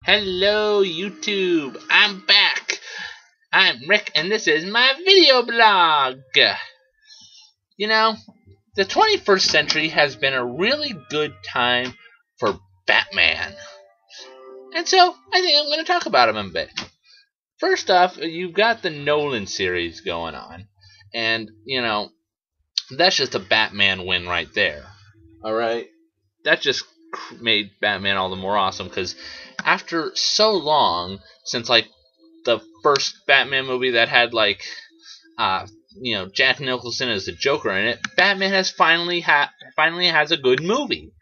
Hello YouTube, I'm back. I'm Rick and this is my video blog. You know, the 21st century has been a really good time for Batman. And so, I think I'm going to talk about him a bit. First off, you've got the Nolan series going on. And, that's just a Batman win right there. Alright? That just made Batman all the more awesome because after so long since the first Batman movie that had Jack Nicholson as the Joker in it, Batman has finally has a good movie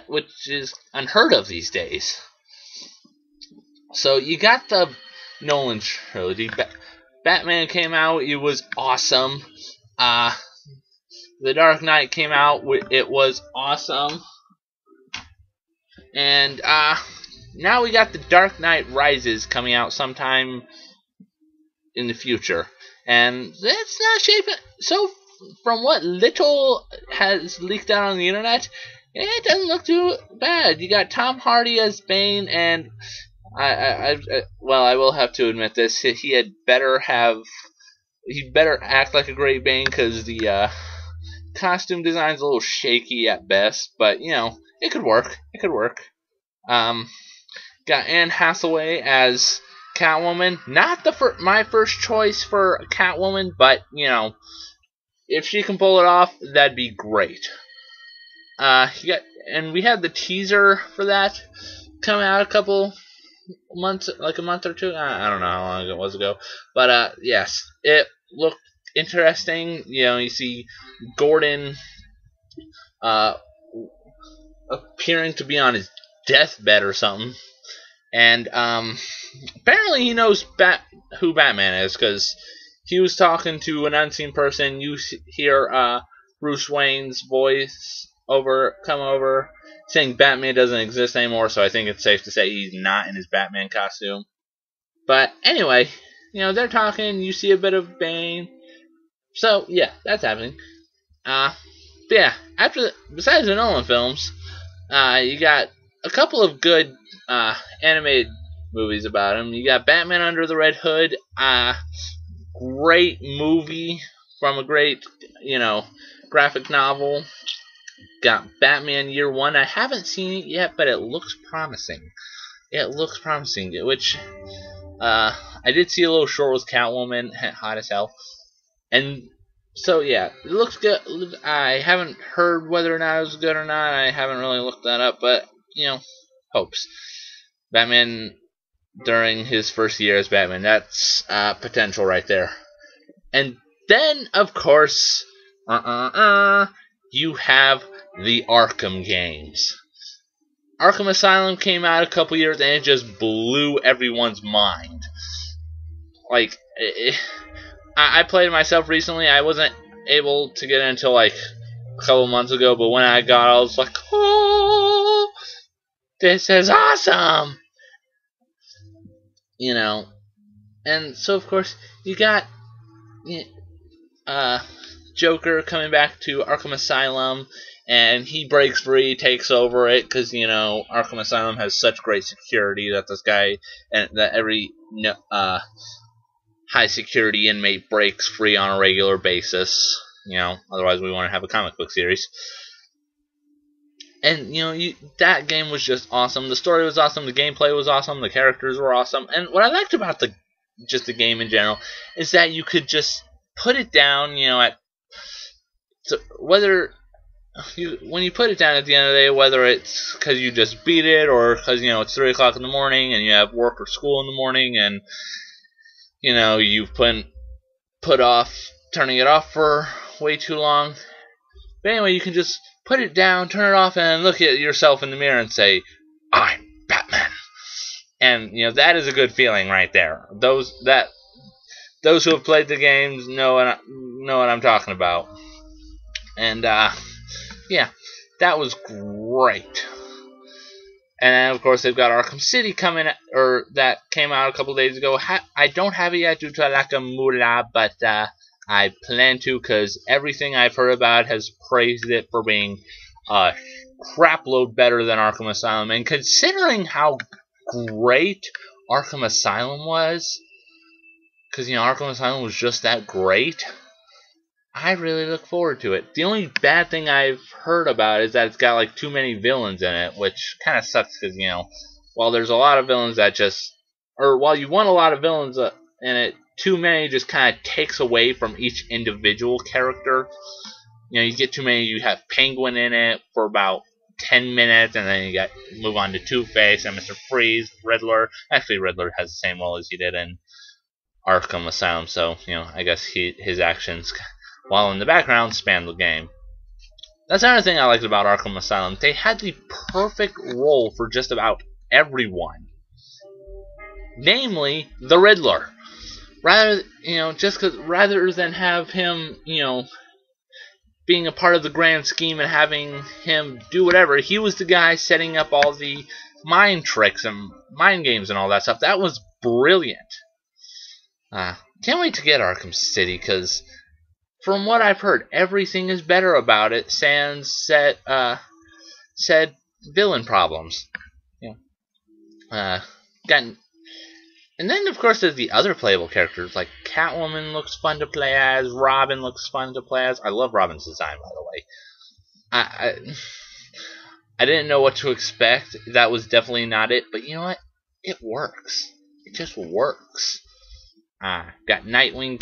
which is unheard of these days. So you got the Nolan trilogy. Batman came out, it was awesome. The Dark Knight came out, it was awesome. And now we got The Dark Knight Rises coming out sometime in the future. And that's not shaping... So, from what little has leaked out on the internet, it doesn't look too bad. You got Tom Hardy as Bane, and I will have to admit this. He'd better act like a great Bane, because the costume design's a little shaky at best, but, it could work. It could work. Got Anne Hathaway as Catwoman. Not my first choice for Catwoman, but, if she can pull it off, that'd be great. And we had the teaser for that come out a couple months, like a month or two. I don't know how long it was ago. But, yes, it looked interesting. You see Gordon appearing to be on his deathbed or something, and apparently he knows who Batman is, because he was talking to an unseen person. You hear Bruce Wayne's voice come over saying Batman doesn't exist anymore, so I think it's safe to say he's not in his Batman costume. But anyway, they're talking, you see a bit of Bane, so yeah, that's happening. Yeah, besides the Nolan films, you got a couple of good animated movies about him. You got Batman Under the Red Hood, great movie from a great, graphic novel. Got Batman Year One. I haven't seen it yet, but it looks promising. It looks promising, which I did see a little short with Catwoman, hot as hell. And so, yeah, it looks good. I haven't heard whether or not it was good or not. I haven't really looked that up, but, hopes. Batman during his first year as Batman. That's potential right there. And then, of course, you have the Arkham games. Arkham Asylum came out a couple years and it just blew everyone's mind. I played it myself recently. I wasn't able to get it until a couple months ago, but when I got it, I was like, oh, this is awesome! And so, of course, you got Joker coming back to Arkham Asylum, and he breaks free, takes over it, because, Arkham Asylum has such great security that this guy, and that every high security inmate breaks free on a regular basis. Otherwise we wouldn't have a comic book series. And that game was just awesome. The story was awesome. The gameplay was awesome. The characters were awesome. And what I liked about the game in general is that you could just put it down. When you put it down at the end of the day, whether it's because you just beat it or because it's 3 o'clock in the morning and you have work or school in the morning and you've put off turning it off for way too long. But anyway, you can just put it down, turn it off, and look at yourself in the mirror and say, I'm Batman. And, that is a good feeling right there. Those who have played the games know what I'm talking about. And, yeah, that was great. And of course they've got Arkham City that came out a couple days ago. I don't have it yet due to a lack of moolah, but I plan to, because everything I've heard about has praised it for being a crapload better than Arkham Asylum. And considering how great Arkham Asylum was, because Arkham Asylum was just that great, I really look forward to it. The only bad thing I've heard about is that it's got like too many villains in it, which kind of sucks because while there's a lot of villains that while you want a lot of villains in it, too many just kind of takes away from each individual character. You get too many. You have Penguin in it for about 10 minutes, and then you move on to Two-Face and Mr. Freeze, Riddler. Actually, Riddler has the same role as he did in Arkham Asylum, so I guess his actions, while in the background, span the game. That's another thing I liked about Arkham Asylum. They had the perfect role for just about everyone, namely the Riddler. Rather than have him, being a part of the grand scheme and having him do whatever, he was the guy setting up all the mind tricks and mind games and all that stuff. That was brilliant. Can't wait to get Arkham City, because from what I've heard, everything is better about it, sans said villain problems. And then, of course, there's the other playable characters, like Catwoman looks fun to play as, Robin looks fun to play as. I love Robin's design, by the way. I didn't know what to expect. That was definitely not it, but you know what? It works. It just works. Got Nightwing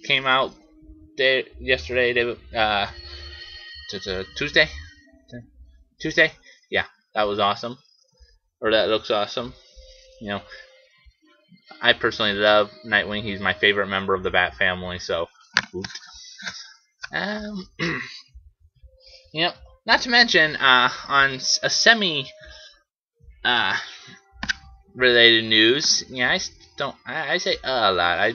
came out yesterday, Tuesday? Tuesday? Yeah, that was awesome. Or that looks awesome. I personally love Nightwing. He's my favorite member of the Bat family, so not to mention on a semi related news, I say a lot.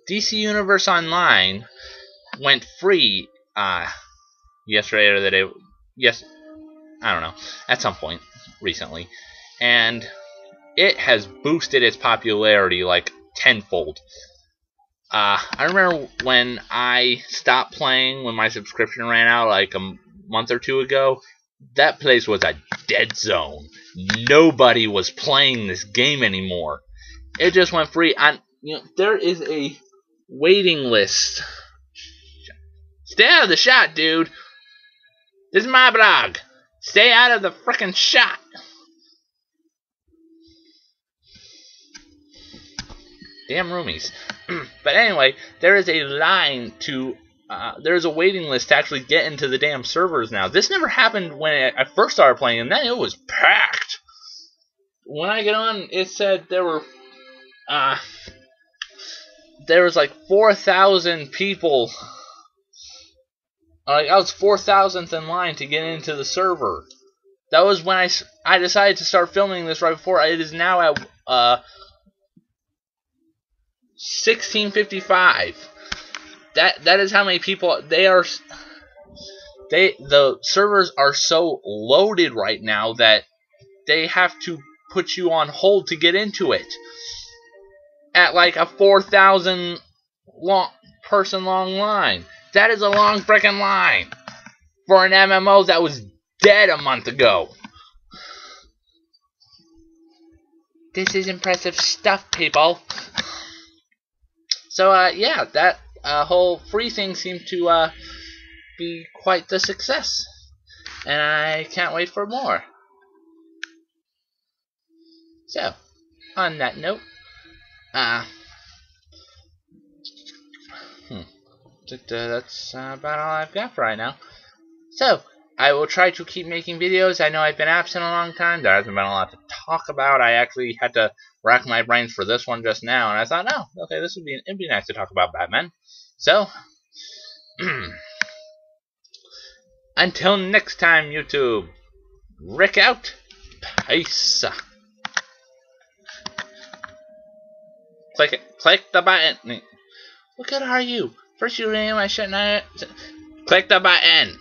DC Universe Online went free yesterday or the day. Yes, I don't know. At some point recently, and it has boosted its popularity like tenfold. I remember when I stopped playing, when my subscription ran out like a month or two ago, that place was a dead zone. Nobody was playing this game anymore. It just went free. There is a waiting list. Stay out of the shot, dude. This is my blog. Stay out of the frickin' shot. Damn roomies. But anyway, there is a line to, there's a waiting list to actually get into the damn servers now. This never happened when I first started playing, and then it was packed. When I get on, it said there was like 4,000 people. I was 4,000th in line to get into the server. That was when I decided to start filming this right before. It is now at 16:55. That is how many people they are. The servers are so loaded right now that they have to put you on hold to get into it at like a 4,000 person long line. That is a long frickin' line for an MMO that was dead a month ago. This is impressive stuff, people. So, yeah, that whole free thing seemed to be quite the success. And I can't wait for more. So, on that note, that's about all I've got for right now. So, I will try to keep making videos. I know I've been absent a long time. There hasn't been a lot to talk about. I actually had to rack my brains for this one just now, and I thought, oh, okay, it'd be nice to talk about Batman. So, until next time, YouTube, Rick out, peace. Click the button. What good are you? First you name my shit, now click the button.